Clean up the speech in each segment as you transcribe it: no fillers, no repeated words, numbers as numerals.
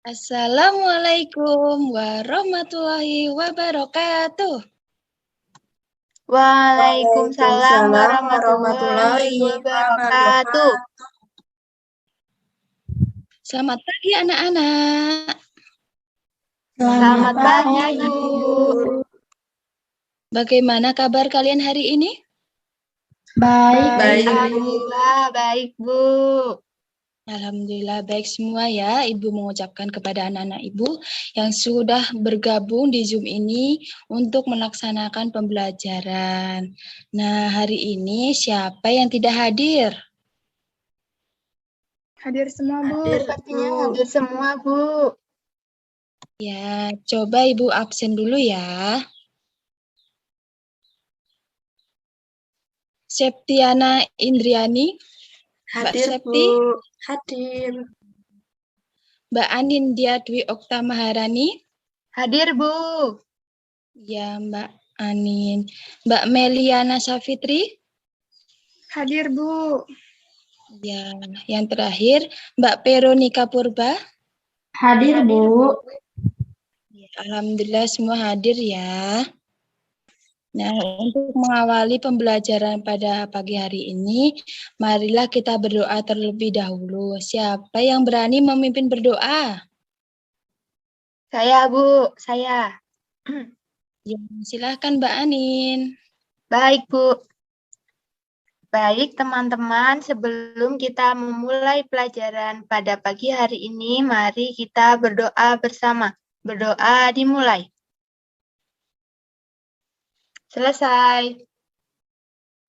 Assalamualaikum warahmatullahi wabarakatuh. Waalaikumsalam warahmatullahi wabarakatuh. Selamat pagi anak-anak. Selamat pagi, Bu. Bagaimana kabar kalian hari ini? Baik. Alhamdulillah, baik, Bu. Alhamdulillah baik semua ya. Ibu mengucapkan kepada anak-anak Ibu yang sudah bergabung di Zoom ini untuk melaksanakan pembelajaran. Nah, hari ini siapa yang tidak hadir? Hadir semua, Bu. Sepertinya hadir semua, Bu. Ya, coba Ibu absen dulu ya. Septiana Indriani. Hadir, Mbak Septi. Bu. Hadir. Mbak Anindya Dwi Okta Maharani. Hadir, Bu. Ya, Mbak Anin. Mbak Meliana Safitri. Hadir, Bu. Ya, yang terakhir Mbak Veronica Purba. Hadir, Bu. Ya, alhamdulillah semua hadir ya. Nah, untuk mengawali pembelajaran pada pagi hari ini, marilah kita berdoa terlebih dahulu. Siapa yang berani memimpin berdoa? Saya, Bu. Saya. Ya, silahkan Mbak Anin. Baik, Bu. Baik, teman-teman, sebelum kita memulai pelajaran pada pagi hari ini, mari kita berdoa bersama. Berdoa dimulai. Selesai.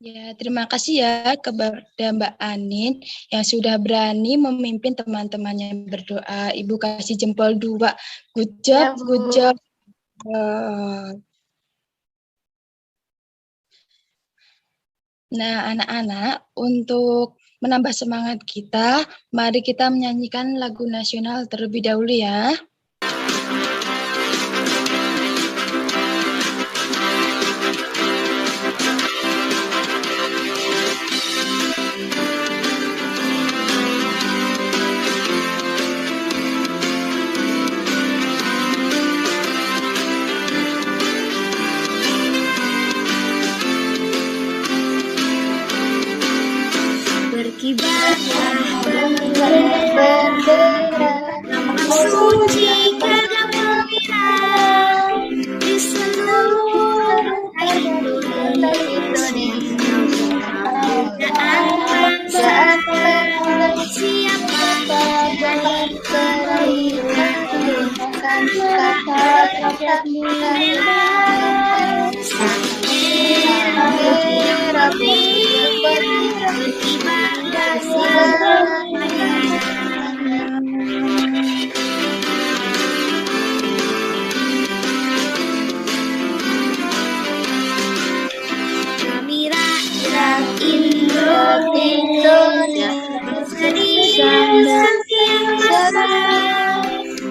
Ya, terima kasih ya kepada Mbak Anin yang sudah berani memimpin teman-temannya berdoa. Ibu kasih jempol 2. Good job, Ya, Bu. good job. Nah, anak-anak, untuk menambah semangat kita, mari kita menyanyikan lagu nasional terlebih dahulu ya. Berkibarlah bendera suci kegembira di seluruh Indonesia. Saat siapa jadi perlihatkan rakyat bendera merah putih berkibar dan selamanya. Kami rakyat Indonesia bersedia setiap masa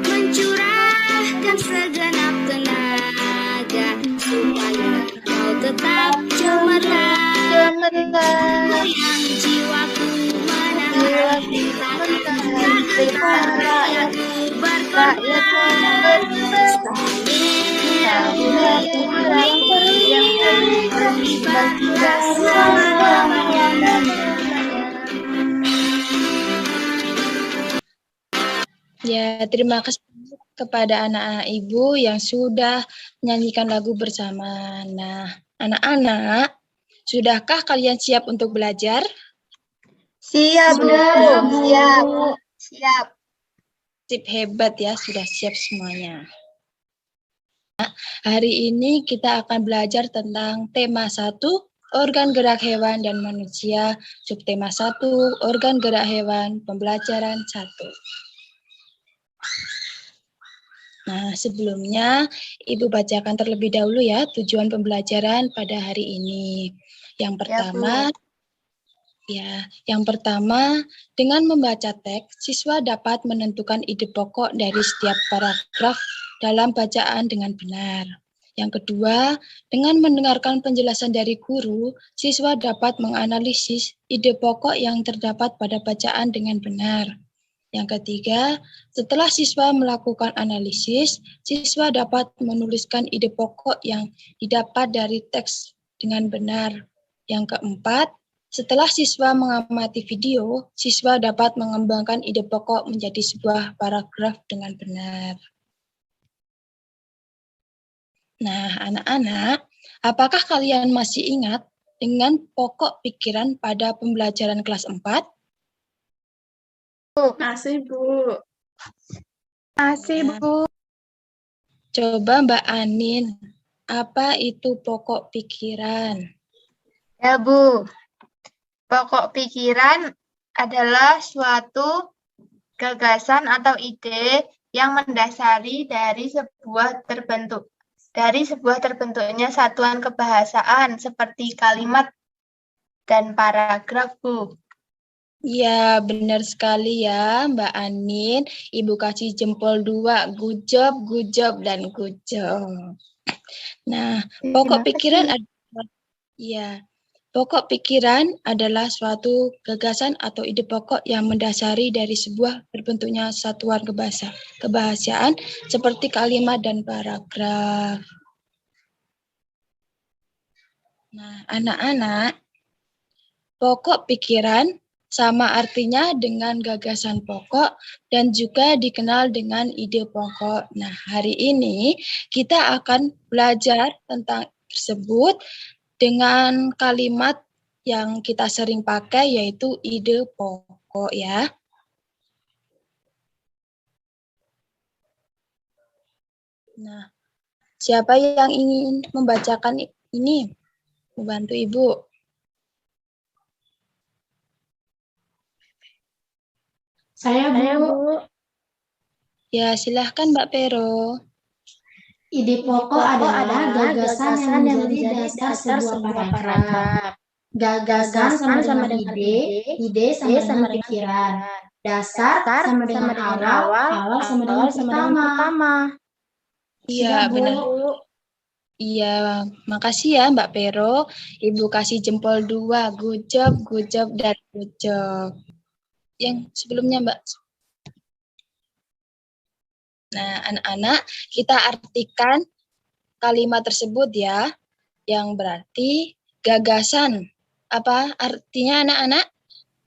mencurahkan segenap tenaga supaya kau tetap cemerlang, goyang jiwaku menahan rintangan rakyatku berkorban. Yang berkibarlah selamanya. Ya, terima kasih kepada anak-anak Ibu yang sudah menyanyikan lagu bersama. Nah, anak-anak, sudahkah kalian siap untuk belajar? Siap, Bu. Siap. Sip, hebat ya, sudah siap semuanya. Hari ini kita akan belajar tentang tema 1, organ gerak hewan dan manusia, subtema 1, organ gerak hewan, pembelajaran 1. Nah, sebelumnya Ibu bacakan terlebih dahulu ya tujuan pembelajaran pada hari ini. Yang pertama, dengan membaca teks, siswa dapat menentukan ide pokok dari setiap paragraf dalam bacaan dengan benar. Yang kedua, dengan mendengarkan penjelasan dari guru, siswa dapat menganalisis ide pokok yang terdapat pada bacaan dengan benar. Yang ketiga, setelah siswa melakukan analisis, siswa dapat menuliskan ide pokok yang didapat dari teks dengan benar. Yang keempat, setelah siswa mengamati video, siswa dapat mengembangkan ide pokok menjadi sebuah paragraf dengan benar. Nah, anak-anak, apakah kalian masih ingat dengan pokok pikiran pada pembelajaran kelas 4? Masih, Bu. Masih, Bu. Coba Mbak Anin, apa itu pokok pikiran? Ya, Bu. Pokok pikiran adalah suatu gagasan atau ide yang mendasari dari sebuah terbentuknya satuan kebahasaan seperti kalimat dan paragraf, Bu. Ya, benar sekali ya Mbak Anin. Ibu kasih jempol 2. Good job, dan good job. Nah, pokok pikiran adalah, ya, pokok pikiran adalah suatu gagasan atau ide pokok yang mendasari dari sebuah terbentuknya satuan kebahasaan seperti kalimat dan paragraf. Nah, anak-anak, pokok pikiran sama artinya dengan gagasan pokok dan juga dikenal dengan ide pokok. Nah, hari ini kita akan belajar tentang tersebut dengan kalimat yang kita sering pakai yaitu ide pokok ya. Nah, siapa yang ingin membacakan ini? Membantu Ibu. Saya, Bu. Ya, silahkan Mbak Pero. Ide pokok adalah gagasan yang menjadi dasar sebuah paragraf. Gagasan sama dengan ide sama dengan pikiran. Dasar sama dengan awal sama dengan pertama. Iya, benar. Iya, makasih ya Mbak Pero. Ibu kasih jempol 2. Good job, dan good job. Yang sebelumnya Mbak. Nah, anak-anak, kita artikan kalimat tersebut ya. Yang berarti gagasan. Apa artinya anak-anak?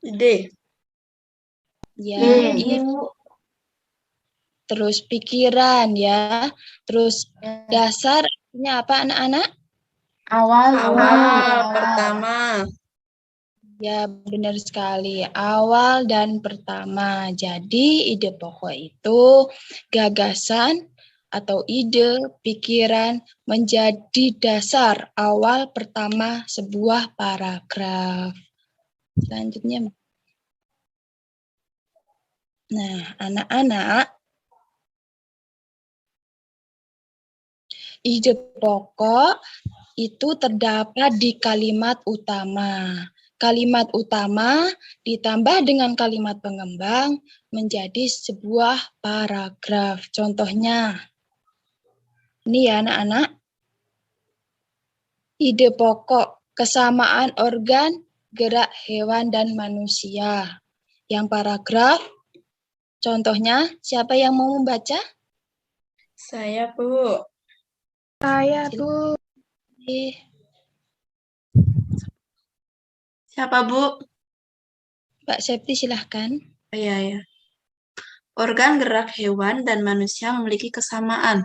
Ide. Ya, ide. Terus pikiran ya. Terus dasar artinya apa anak-anak? Awal, Pertama. Ya, benar sekali. Awal dan pertama. Jadi, ide pokok itu gagasan atau ide, pikiran menjadi dasar awal pertama sebuah paragraf. Selanjutnya. Nah, anak-anak, ide pokok itu terdapat di kalimat utama. Kalimat utama ditambah dengan kalimat pengembang menjadi sebuah paragraf. Contohnya, ini ya anak-anak. Ide pokok, kesamaan organ, gerak hewan dan manusia. Yang paragraf, contohnya, siapa yang mau membaca? Saya, Bu. Saya, Bu. Siapa, Bu? Mbak Septi silahkan. Iya. Organ gerak hewan dan manusia memiliki kesamaan.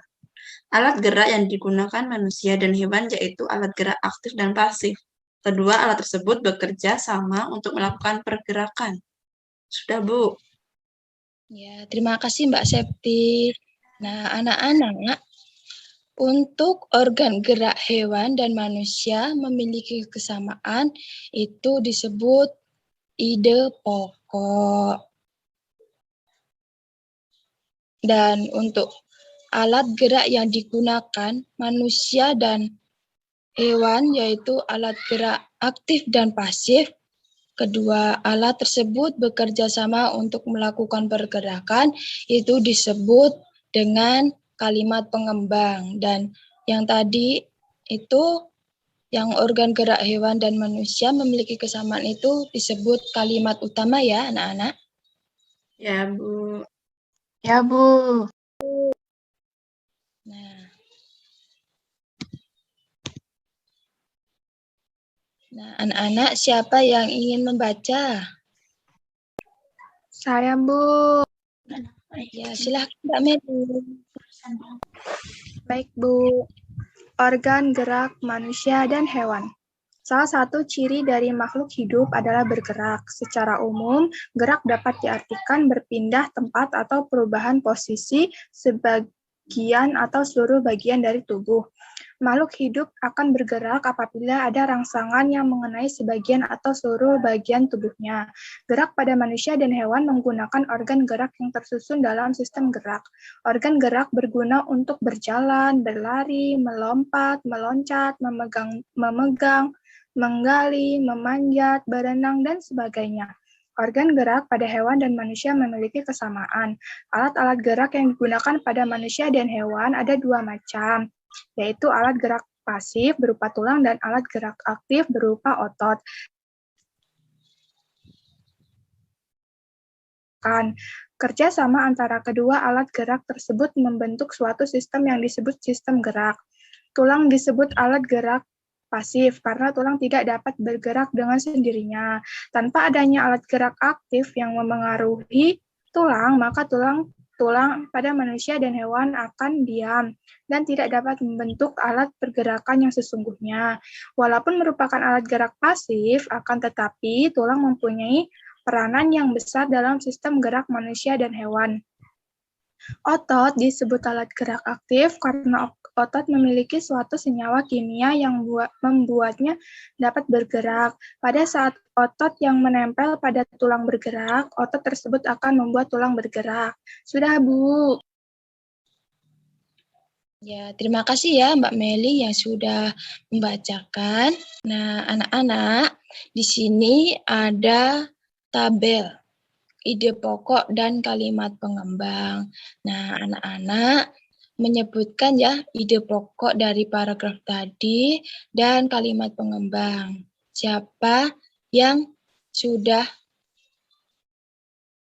Alat gerak yang digunakan manusia dan hewan yaitu alat gerak aktif dan pasif. Kedua alat tersebut bekerja sama untuk melakukan pergerakan. Sudah, Bu. Ya, terima kasih Mbak Septi. Nah, anak-anak, untuk organ gerak hewan dan manusia memiliki kesamaan, itu disebut ide pokok. Dan untuk alat gerak yang digunakan manusia dan hewan, yaitu alat gerak aktif dan pasif, kedua alat tersebut bekerja sama untuk melakukan pergerakan, itu disebut dengan kalimat pengembang. Dan yang tadi itu yang organ gerak hewan dan manusia memiliki kesamaan itu disebut kalimat utama ya anak-anak. Ya, Bu. Ya, Bu. Nah, anak-anak siapa yang ingin membaca? Saya, Bu. Ya, silahkan Mbak Meli. Baik, Bu. Organ gerak manusia dan hewan. Salah satu ciri dari makhluk hidup adalah bergerak. Secara umum, gerak dapat diartikan berpindah tempat atau perubahan posisi sebagian atau seluruh bagian dari tubuh. Makhluk hidup akan bergerak apabila ada rangsangan yang mengenai sebagian atau seluruh bagian tubuhnya. Gerak pada manusia dan hewan menggunakan organ gerak yang tersusun dalam sistem gerak. Organ gerak berguna untuk berjalan, berlari, melompat, meloncat, memegang, menggali, memanjat, berenang, dan sebagainya. Organ gerak pada hewan dan manusia memiliki kesamaan. Alat-alat gerak yang digunakan pada manusia dan hewan ada dua macam, yaitu alat gerak pasif berupa tulang dan alat gerak aktif berupa otot. Kerja sama antara kedua alat gerak tersebut membentuk suatu sistem yang disebut sistem gerak. Tulang disebut alat gerak pasif karena tulang tidak dapat bergerak dengan sendirinya. Tanpa adanya alat gerak aktif yang memengaruhi tulang, maka tulang pada manusia dan hewan akan diam dan tidak dapat membentuk alat pergerakan yang sesungguhnya. Walaupun merupakan alat gerak pasif, akan tetapi tulang mempunyai peranan yang besar dalam sistem gerak manusia dan hewan. Otot disebut alat gerak aktif karena otot memiliki suatu senyawa kimia yang membuatnya dapat bergerak. Pada saat otot yang menempel pada tulang bergerak, otot tersebut akan membuat tulang bergerak. Sudah, Bu. Ya, terima kasih ya Mbak Meli yang sudah membacakan. Nah, anak-anak, di sini ada tabel ide pokok dan kalimat pengembang. Nah, anak-anak menyebutkan ya ide pokok dari paragraf tadi dan kalimat pengembang. Siapa yang sudah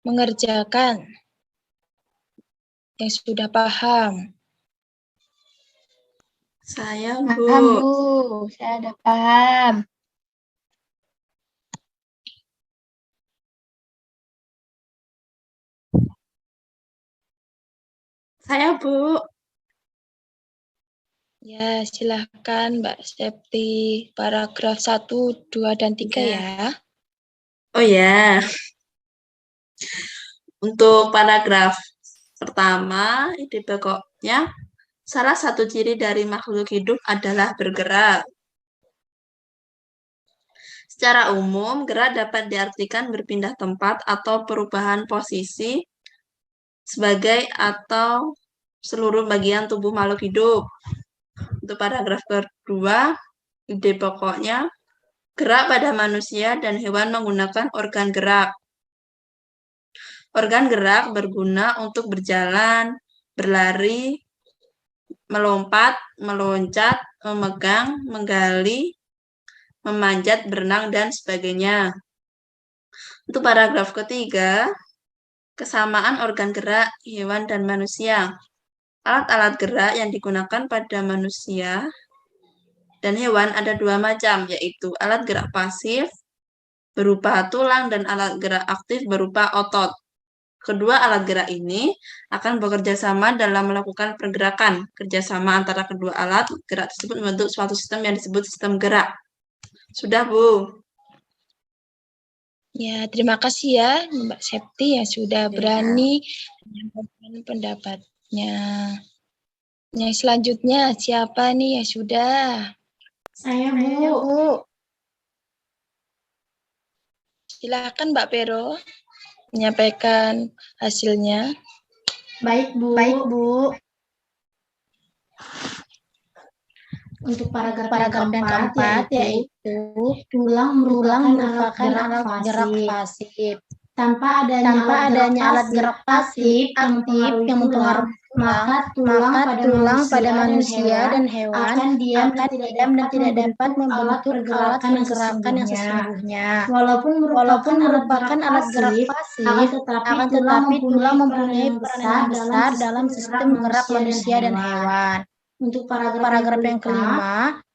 mengerjakan? Yang sudah paham? Saya, Paham, Bu. Bu. Saya ada paham. Saya, Bu. Ya, silahkan Mbak Septi. Paragraf 1, 2, dan 3 ya. Oh ya. Untuk paragraf pertama, ide pokoknya, salah satu ciri dari makhluk hidup adalah bergerak. Secara umum, gerak dapat diartikan berpindah tempat atau perubahan posisi sebagai atau seluruh bagian tubuh makhluk hidup. Untuk paragraf kedua, ide pokoknya, gerak pada manusia dan hewan menggunakan organ gerak. Organ gerak berguna untuk berjalan, berlari, melompat, meloncat, memegang, menggali, memanjat, berenang, dan sebagainya. Untuk paragraf ketiga, kesamaan organ gerak hewan dan manusia. Alat-alat gerak yang digunakan pada manusia dan hewan ada dua macam, yaitu alat gerak pasif berupa tulang dan alat gerak aktif berupa otot. Kedua alat gerak ini akan bekerja sama dalam melakukan pergerakan. Kerjasama antara kedua alat gerak tersebut membentuk suatu sistem yang disebut sistem gerak. Sudah, Bu? Ya, terima kasih ya Mbak Septi yang sudah berani menyampaikan pendapatnya. Yang selanjutnya siapa nih yang sudah? Saya, Bu. Silakan Mbak Pero menyampaikan hasilnya. Baik, Bu. Baik, Bu. Untuk paragraf yang keempat yaitu tulang merupakan alat gerak pasif. Tanpa adanya alat gerak pasif yang mempengaruhi maka tulang pada manusia dan hewan akan diam dan tidak dapat membentuk alat pergerakan yang sesungguhnya. Walaupun merupakan alat gerak pasif, akan tetapi tulang mempunyai peran yang besar dalam sistem gerak manusia dan hewan. Untuk paragraf yang kelima,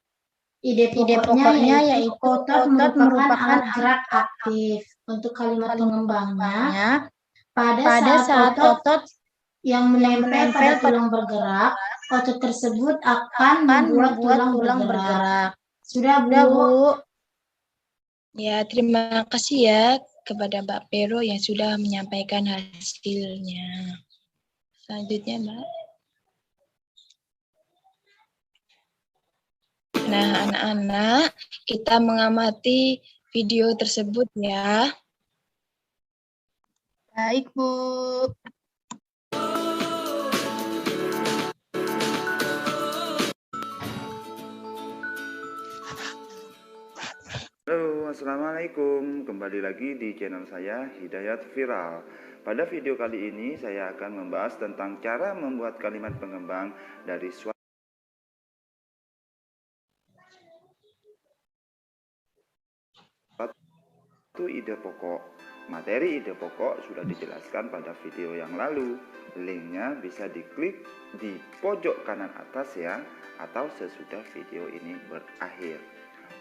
ide pokoknya yaitu otot merupakan alat gerak aktif. Untuk kalimat pengembangnya, pada saat otot yang menempel pada tulang bergerak, otot tersebut akan membuat tulang bergerak. Sudah, Bu. Ya, terima kasih ya kepada Mbak Pero yang sudah menyampaikan hasilnya. Selanjutnya, Mbak. Nah, anak-anak, kita mengamati video tersebut ya. Baik, Bu. Halo, Assalamualaikum. Kembali lagi di channel saya, Hidayat Viral. Pada video kali ini, saya akan membahas tentang cara membuat kalimat pengembang dari suatu ide pokok. Materi ide pokok sudah dijelaskan pada video yang lalu. Linknya bisa diklik di pojok kanan atas ya, atau sesudah video ini berakhir.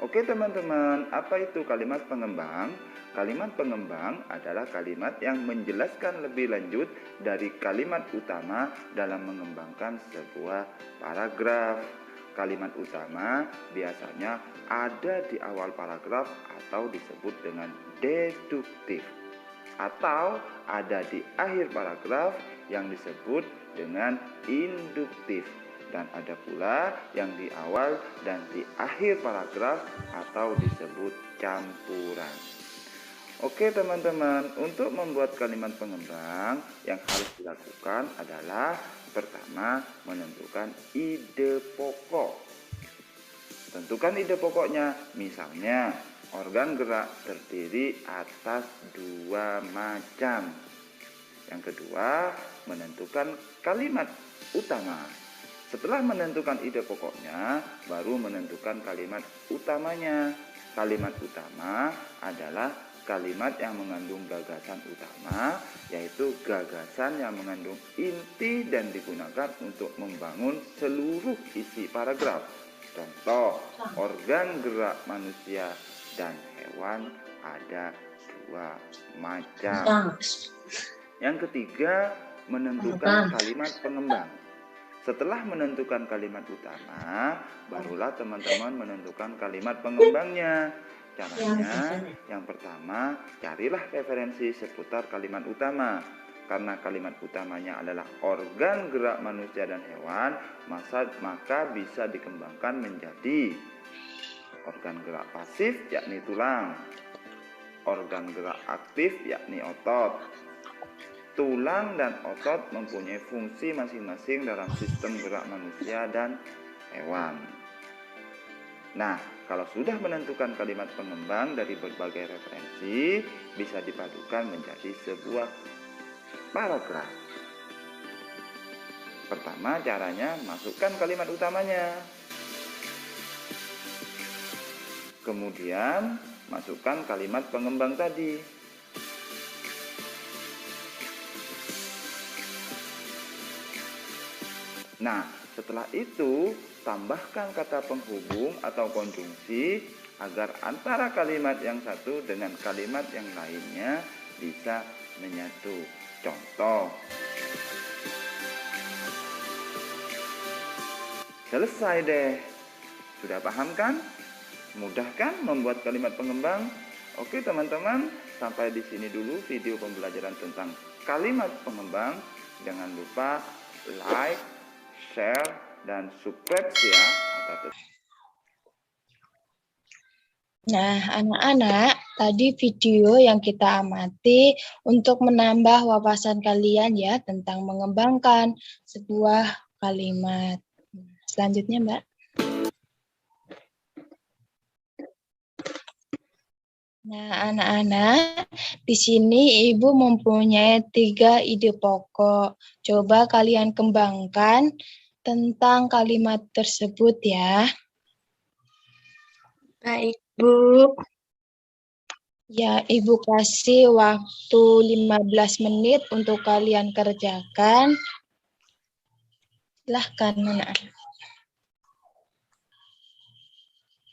Oke teman-teman, apa itu kalimat pengembang? Kalimat pengembang adalah kalimat yang menjelaskan lebih lanjut dari kalimat utama dalam mengembangkan sebuah paragraf. Kalimat utama biasanya ada di awal paragraf atau disebut dengan deduktif, atau ada di akhir paragraf yang disebut dengan induktif. Dan ada pula yang di awal dan di akhir paragraf atau disebut campuran. Oke teman-teman, untuk membuat kalimat pengembang yang harus dilakukan adalah pertama menentukan ide pokok. Tentukan ide pokoknya, misalnya organ gerak terdiri atas 2 macam. Yang kedua, menentukan kalimat utama. Setelah menentukan ide pokoknya, baru menentukan kalimat utamanya. Kalimat utama adalah kalimat yang mengandung gagasan utama, yaitu gagasan yang mengandung inti dan digunakan untuk membangun seluruh isi paragraf. Contoh, organ gerak manusia dan hewan ada 2 macam. Yang ketiga, menentukan kalimat pengembang. Setelah menentukan kalimat utama, barulah teman-teman menentukan kalimat pengembangnya. Caranya, yang pertama, carilah referensi seputar kalimat utama. Karena kalimat utamanya adalah organ gerak manusia dan hewan, maka bisa dikembangkan menjadi organ gerak pasif, yakni tulang. Organ gerak aktif, yakni otot. Tulang dan otot mempunyai fungsi masing-masing dalam sistem gerak manusia dan hewan. Nah, kalau sudah menentukan kalimat pengembang dari berbagai referensi, bisa dipadukan menjadi sebuah paragraf. Pertama, caranya masukkan kalimat utamanya. Kemudian, masukkan kalimat pengembang tadi. Nah, setelah itu tambahkan kata penghubung atau konjungsi agar antara kalimat yang satu dengan kalimat yang lainnya bisa menyatu. Contoh, selesai deh. Sudah paham kan? Mudah kan membuat kalimat pengembang? Oke teman-teman, sampai di sini dulu video pembelajaran tentang kalimat pengembang. Jangan lupa like, share, dan subscribe ya. Nah, anak-anak, tadi video yang kita amati untuk menambah wawasan kalian ya tentang mengembangkan sebuah kalimat. Selanjutnya, Mbak. Nah, anak-anak, di sini Ibu mempunyai 3 ide pokok. Coba kalian kembangkan tentang kalimat tersebut ya. Baik, Bu. Ya, Ibu kasih waktu 15 menit untuk kalian kerjakan. Silahkan, anak-anak.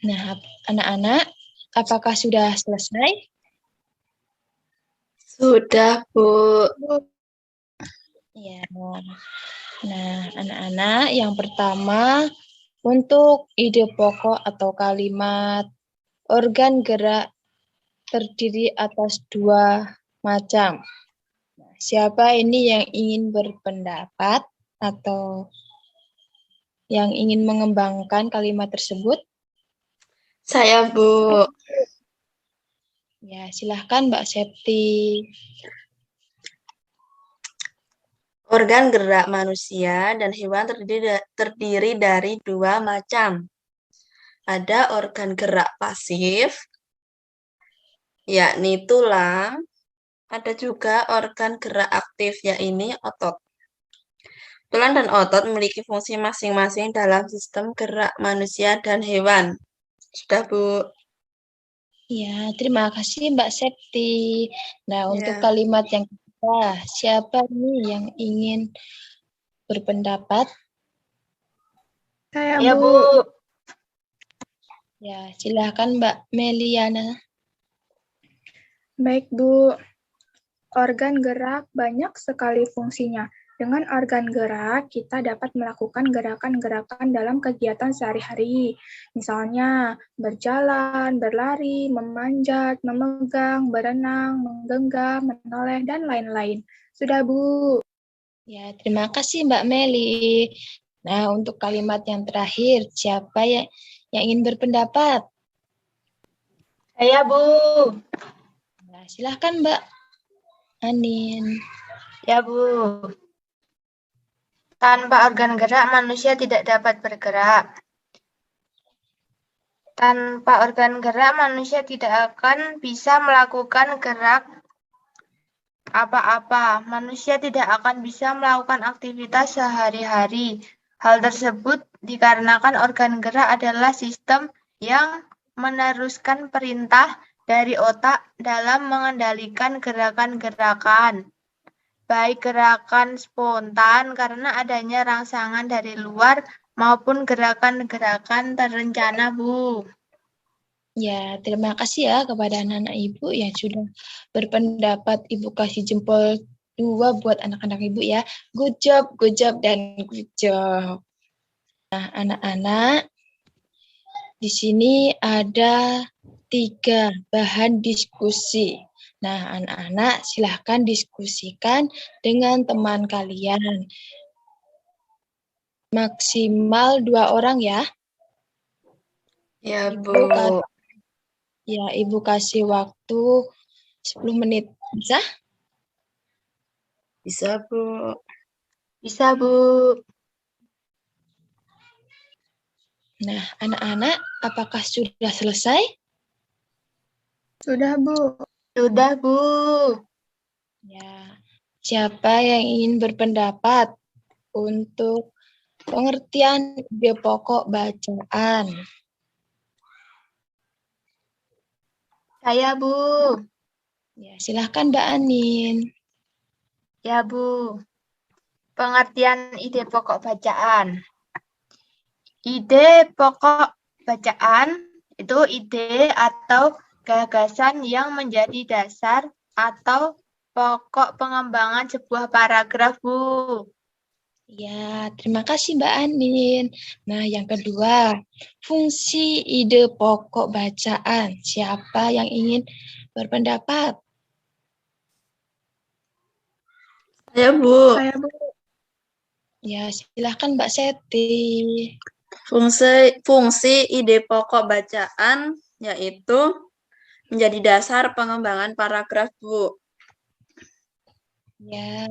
Nah, anak-anak, apakah sudah selesai? Sudah, Bu. Ya. Nah, anak-anak, yang pertama untuk ide pokok atau kalimat organ gerak terdiri atas 2 macam. Nah, siapa ini yang ingin berpendapat atau yang ingin mengembangkan kalimat tersebut? Saya, Bu. Ya, silahkan Mbak Septi. Organ gerak manusia dan hewan terdiri dari 2 macam. Ada organ gerak pasif, yakni tulang. Ada juga organ gerak aktif, yakni otot. Tulang dan otot memiliki fungsi masing-masing dalam sistem gerak manusia dan hewan. Sudah, Bu. Ya, terima kasih Mbak Septi. Nah, untuk Ya. kalimat yang kedua, siapa nih yang ingin berpendapat? Saya, Bu. Ya, silahkan Mbak Meliana. Baik, Bu. Organ gerak banyak sekali fungsinya. Dengan organ gerak, kita dapat melakukan gerakan-gerakan dalam kegiatan sehari-hari. Misalnya, berjalan, berlari, memanjat, memegang, berenang, menggenggam, menoleh, dan lain-lain. Sudah, Bu. Ya, terima kasih Mbak Meli. Nah, untuk kalimat yang terakhir, siapa yang ingin berpendapat? Saya, Bu. Nah, silahkan Mbak Anin. Ya, Bu. Tanpa organ gerak, manusia tidak dapat bergerak. Tanpa organ gerak, manusia tidak akan bisa melakukan gerak apa-apa. Manusia tidak akan bisa melakukan aktivitas sehari-hari. Hal tersebut dikarenakan organ gerak adalah sistem yang meneruskan perintah dari otak dalam mengendalikan gerakan-gerakan. Baik gerakan spontan karena adanya rangsangan dari luar maupun gerakan-gerakan terencana, Bu. Ya, terima kasih ya kepada anak-anak Ibu yang sudah berpendapat. Ibu kasih jempol 2 buat anak-anak Ibu ya. Good job, dan good job. Nah, anak-anak, di sini ada 3 bahan diskusi. Nah, anak-anak silahkan diskusikan dengan teman kalian. Maksimal 2 orang ya. Ya, Bu. Ibu kasih waktu 10 menit. Bisa? Bisa, Bu. Bisa, Bu. Nah, anak-anak, apakah sudah selesai? Sudah, Bu. Sudah, Bu. Ya. Siapa yang ingin berpendapat untuk pengertian ide pokok bacaan? Saya, Bu. Ya, silahkan Mbak Anin. Ya, Bu. Pengertian ide pokok bacaan. Ide pokok bacaan itu ide atau gagasan yang menjadi dasar atau pokok pengembangan sebuah paragraf, Bu. Ya, terima kasih Mbak Anin. Nah, yang kedua, fungsi ide pokok bacaan. Siapa yang ingin berpendapat? Saya, Bu. Saya, Bu. Ya, silahkan Mbak Seti. Fungsi ide pokok bacaan yaitu menjadi dasar pengembangan paragraf, Bu. Ya,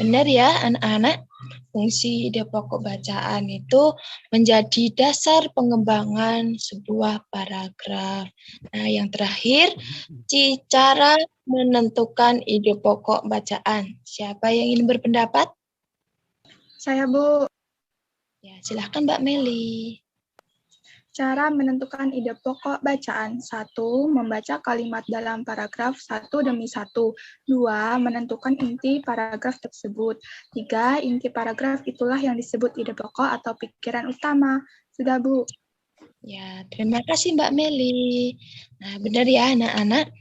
benar ya anak-anak. Fungsi ide pokok bacaan itu menjadi dasar pengembangan sebuah paragraf. Nah, yang terakhir, cara menentukan ide pokok bacaan. Siapa yang ingin berpendapat? Saya, Bu. Ya, silahkan Mbak Meli. Cara menentukan ide pokok bacaan. 1. Membaca kalimat dalam paragraf satu demi satu. 2. Menentukan inti paragraf tersebut. 3. Inti paragraf itulah yang disebut ide pokok atau pikiran utama. Sudah, Bu. Ya, terima kasih Mbak Meli. Nah, benar ya anak-anak.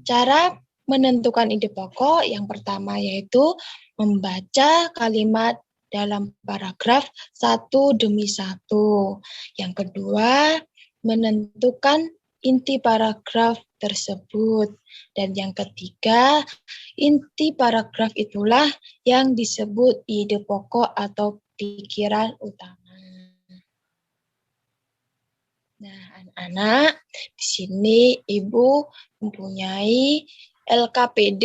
Cara menentukan ide pokok yang pertama yaitu membaca kalimat dalam paragraf satu demi satu. Yang kedua, menentukan inti paragraf tersebut. Dan yang ketiga, inti paragraf itulah yang disebut ide pokok atau pikiran utama. Nah, anak-anak, di sini Ibu mempunyai LKPD.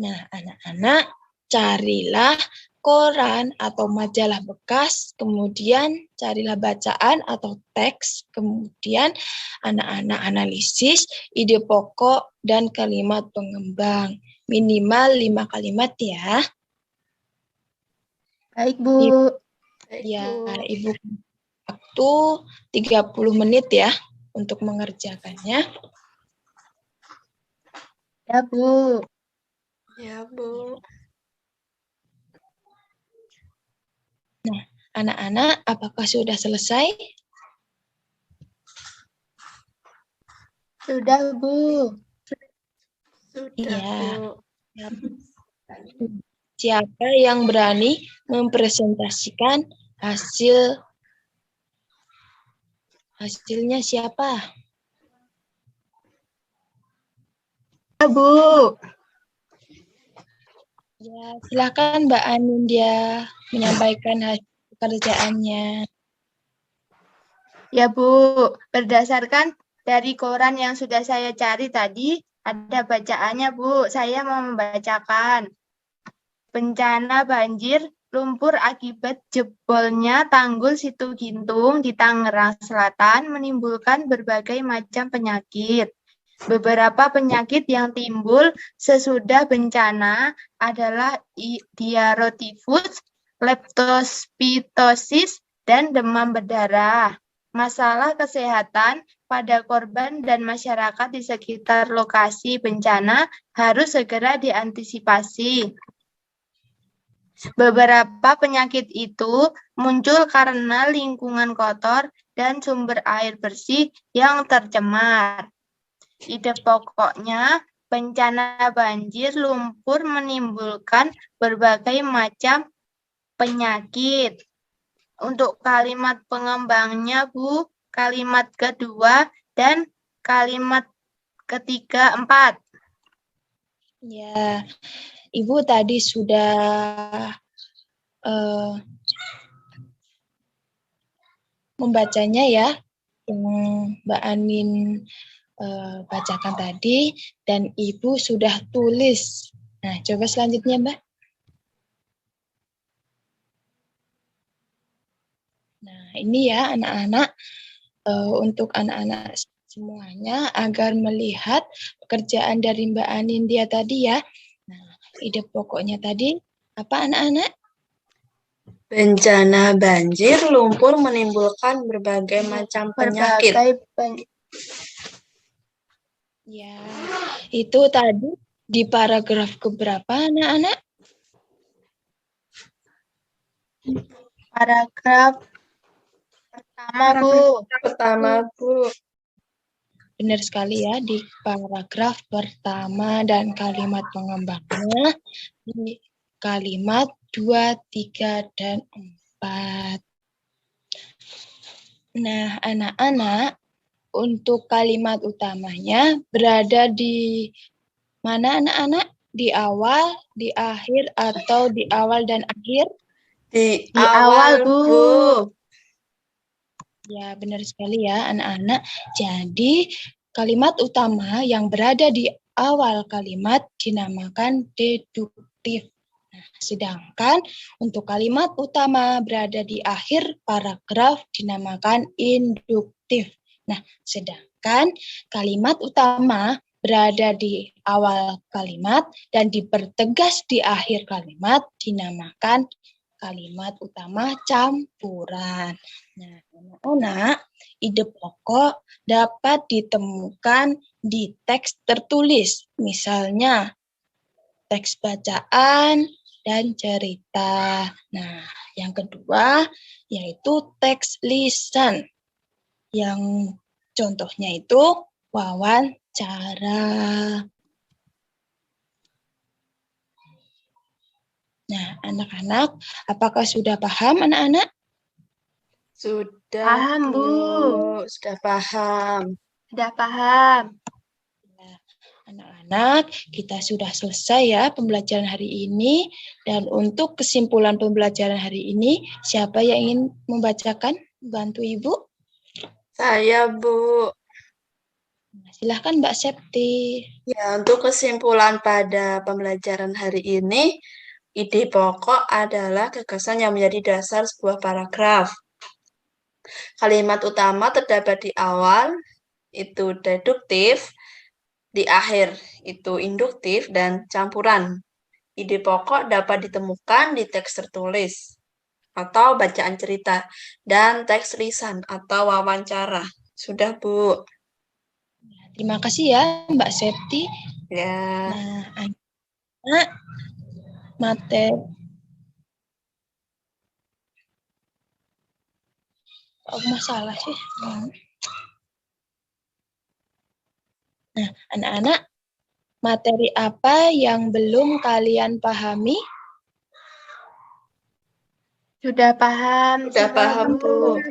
Nah, anak-anak, carilah koran atau majalah bekas, kemudian carilah bacaan atau teks, kemudian anak-anak analisis ide pokok dan kalimat pengembang. Minimal 5 kalimat ya. Baik, Bu. Ya, Ibu waktu 30 menit ya untuk mengerjakannya. Ya, Bu. Ya, Bu. Nah, anak-anak, apakah sudah selesai? Sudah, Bu. Sudah, Iya. Bu. Siapa yang berani mempresentasikan hasilnya siapa? Ya, Bu. Ya, silakan Mbak Anindya menyampaikan hasil pekerjaannya. Ya, Bu. Berdasarkan dari koran yang sudah saya cari tadi, ada bacaannya, Bu. Saya mau membacakan. Bencana banjir lumpur akibat jebolnya tanggul Situgintung di Tangerang Selatan menimbulkan berbagai macam penyakit. Beberapa penyakit yang timbul sesudah bencana adalah diarotifus, leptospitosis, dan demam berdarah. Masalah kesehatan pada korban dan masyarakat di sekitar lokasi bencana harus segera diantisipasi. Beberapa penyakit itu muncul karena lingkungan kotor dan sumber air bersih yang tercemar. Ide pokoknya, bencana banjir lumpur menimbulkan berbagai macam penyakit. Untuk kalimat pengembangnya, Bu, kalimat kedua dan kalimat ketiga 4. Ya, Ibu tadi sudah membacanya ya, yang Mbak Anin bacakan tadi, dan Ibu sudah tulis. Nah, coba selanjutnya, Mbak. Nah, ini ya anak-anak, untuk anak-anak semuanya agar melihat pekerjaan dari Mbak Anindya tadi ya. Nah, ide pokoknya tadi apa anak-anak? Bencana banjir lumpur menimbulkan berbagai macam penyakit. Ya, itu tadi di paragraf keberapa anak-anak? Paragraf pertama, Bu. Pertama, Bu. Benar sekali ya, di paragraf pertama dan kalimat pengembangnya di kalimat 2, 3, dan 4. Nah, anak-anak, untuk kalimat utamanya berada di mana anak-anak? Di awal, di akhir, atau di awal dan akhir? Di awal, Bu. Ya, benar sekali ya anak-anak. Jadi, kalimat utama yang berada di awal kalimat dinamakan deduktif. deduktif. Nah, sedangkan untuk kalimat utama berada di akhir paragraf dinamakan induktif. Nah, sedangkan kalimat utama berada di awal kalimat dan dipertegas di akhir kalimat dinamakan kalimat utama campuran. Nah, anak-anak, ide pokok dapat ditemukan di teks tertulis, misalnya teks bacaan dan cerita. Nah, yang kedua yaitu teks lisan. Yang contohnya itu wawancara. Nah, anak-anak, apakah sudah paham anak-anak? Sudah, Paham, Bu. Sudah paham. Sudah paham. Anak-anak, kita sudah selesai ya pembelajaran hari ini. Dan untuk kesimpulan pembelajaran hari ini, siapa yang ingin membacakan? Bantu Ibu. Saya, Bu. Silahkan Mbak Septi. Ya, untuk kesimpulan pada pembelajaran hari ini, ide pokok adalah gagasan yang menjadi dasar sebuah paragraf. Kalimat utama terdapat di awal, itu deduktif, di akhir itu induktif dan campuran. Ide pokok dapat ditemukan di teks tertulis atau bacaan cerita dan teks lisan atau wawancara. Sudah, Bu. Terima kasih ya Mbak Septi. Ya. Nah, anak materi. Oh, masalah sih. Nah, anak-anak, materi apa yang belum kalian pahami? Sudah paham. Sudah paham, Bu.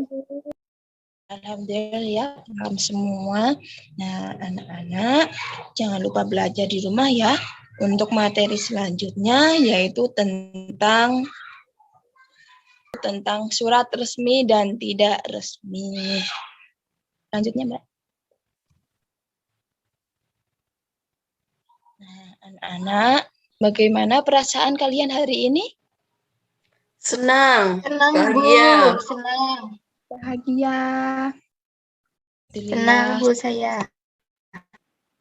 Alhamdulillah ya, paham semua. Nah, anak-anak, jangan lupa belajar di rumah ya. Untuk materi selanjutnya yaitu tentang surat resmi dan tidak resmi. Selanjutnya, Mbak. Nah, anak-anak, bagaimana perasaan kalian hari ini? Senang. Senang, Bahagia. Bu. Senang. Bahagia. Senang, Bu, saya.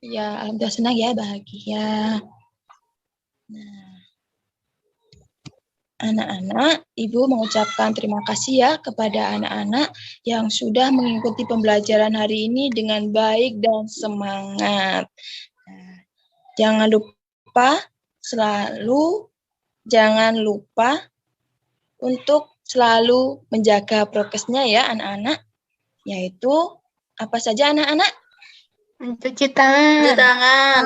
Ya, alhamdulillah senang ya, bahagia. Nah, anak-anak, Ibu mengucapkan terima kasih ya kepada anak-anak yang sudah mengikuti pembelajaran hari ini dengan baik dan semangat. Nah, jangan lupa untuk selalu menjaga prokesnya ya anak-anak. Yaitu apa saja anak-anak? Mencuci tangan.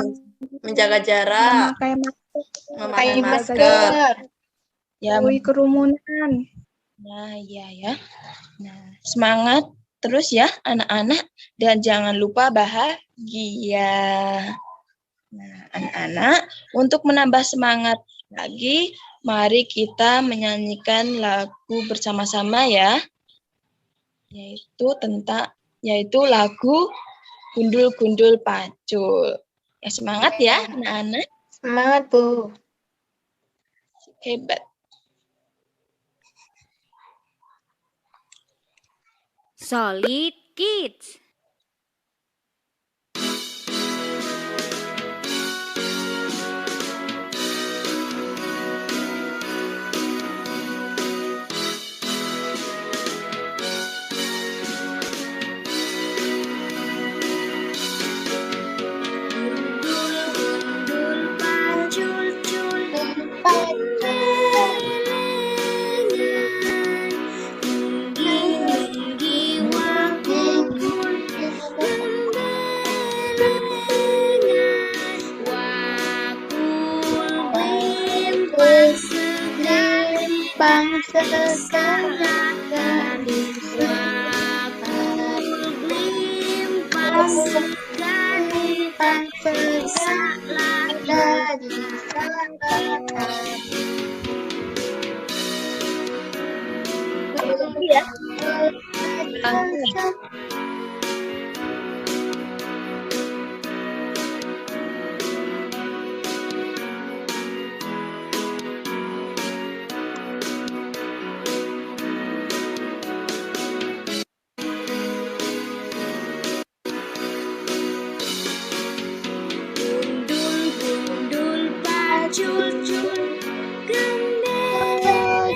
Menjaga jarak, memakai masker. Ya, Jauhi kerumunan. nah, iya ya. Nah, semangat terus ya anak-anak dan jangan lupa bahagia. Nah, anak-anak, untuk menambah semangat lagi, mari kita menyanyikan lagu bersama-sama ya. Yaitu lagu Gundul-Gundul Pacul. Ya, semangat ya anak-anak. Semangat, Bu. Hebat. Solid Kids. cul-cul gembelengan,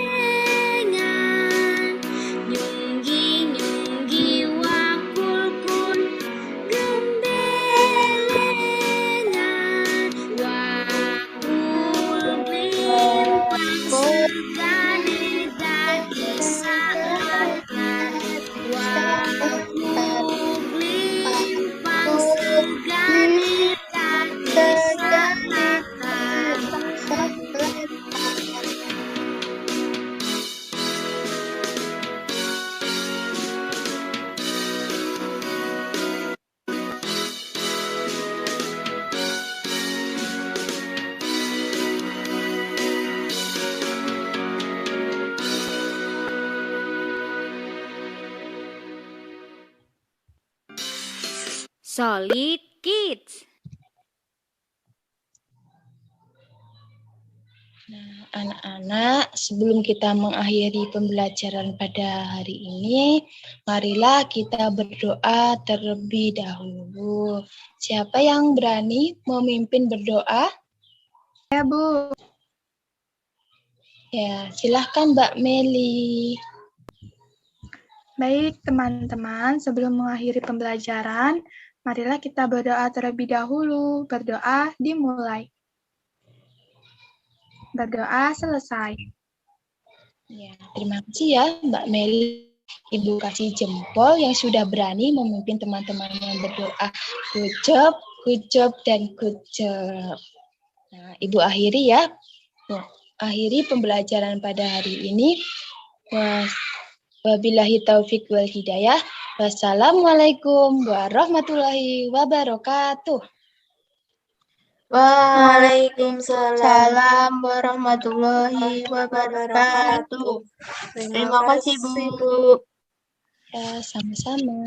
nyunggi-nyunggi wakul-kul gembelengan, wakul blimpang segane dadi saatan, wakul blimpang segane dadi saatan. Solid Kids. Nah, anak-anak, sebelum kita mengakhiri pembelajaran pada hari ini, marilah kita berdoa terlebih dahulu. Siapa yang berani memimpin berdoa? Ya, Bu. Ya, silahkan Mbak Meli. Baik, teman-teman, sebelum mengakhiri pembelajaran, marilah kita berdoa terlebih dahulu. Berdoa dimulai. Berdoa selesai. Ya, terima kasih ya Mbak Meli. Ibu kasih jempol yang sudah berani memimpin teman-teman yang berdoa. Good job, dan good job. Nah, Ibu akhiri ya. Akhiri pembelajaran pada hari ini. Wabillahi taufik wal hidayah. Wassalamualaikum warahmatullahi wabarakatuh. Waalaikumsalam warahmatullahi wabarakatuh. Terima kasih, Bu. Ya, sama-sama.